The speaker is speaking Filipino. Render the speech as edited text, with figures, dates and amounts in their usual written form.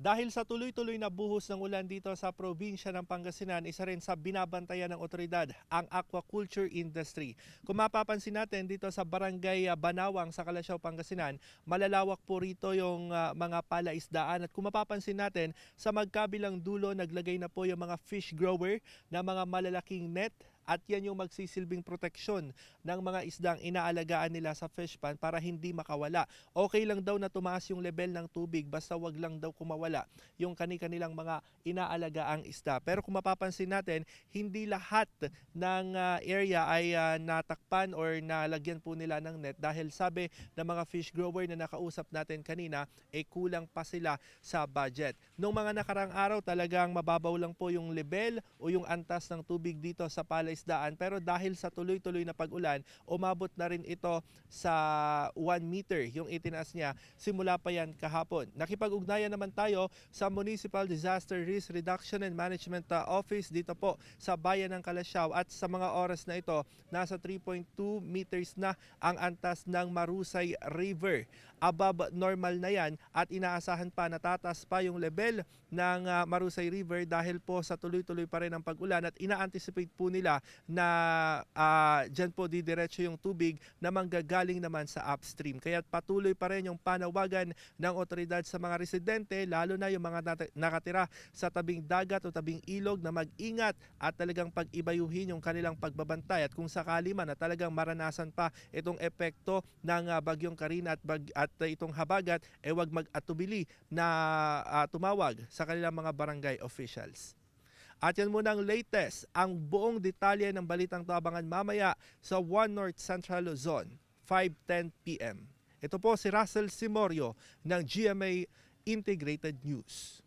Dahil sa tuloy-tuloy na buhos ng ulan dito sa probinsya ng Pangasinan, isa rin sa binabantayan ng otoridad ang aquaculture industry. Kung mapapansin natin dito sa barangay Banawang sa Calasiao, Pangasinan, malalawak po rito yung mga palaisdaan. At kung mapapansin natin, sa magkabilang dulo naglagay na po yung mga fish grower na mga malalaking net. At yan yung magsisilbing proteksyon ng mga isdang inaalagaan nila sa fish pond para hindi makawala. Okay lang daw na tumaas yung level ng tubig basta wag lang daw kumawala yung kani-kanilang mga inaalagaang isda. Pero kung mapapansin natin, hindi lahat ng area ay natakpan or nalagyan po nila ng net dahil sabi ng mga fish grower na nakausap natin kanina, kulang pa sila sa budget. Noong mga nakarang araw talagang mababaw lang po yung level o yung antas ng tubig dito sa palaisdaan. Pero dahil sa tuloy-tuloy na pag-ulan, umabot na rin ito sa 1 meter yung itinaas niya simula pa yan kahapon. Nakipag-ugnayan naman tayo sa Municipal Disaster Risk Reduction and Management Office dito po sa bayan ng Calasiao at sa mga oras na ito, nasa 3.2 meters na ang antas ng Marusay River. Above normal na yan at inaasahan pa na tataas pa yung level ng Marusay River dahil po sa tuloy-tuloy pa rin ang pag-ulan at ina-anticipate po nila na dyan po didiretso yung tubig na manggagaling naman sa upstream. Kaya patuloy pa rin yung panawagan ng otoridad sa mga residente, lalo na yung mga nakatira sa tabing dagat o tabing ilog na mag-ingat at talagang pag-ibayuhin yung kanilang pagbabantay. At kung sakali man na talagang maranasan pa itong epekto ng bagyong Karina at itong habagat, wag mag-atubili na tumawag sa kanilang mga barangay officials. At yan muna ang latest, ang buong detalye ng balitang tabangan mamaya sa One North Central Luzon, 5:10 PM. Ito po si Russell Simorio ng GMA Integrated News.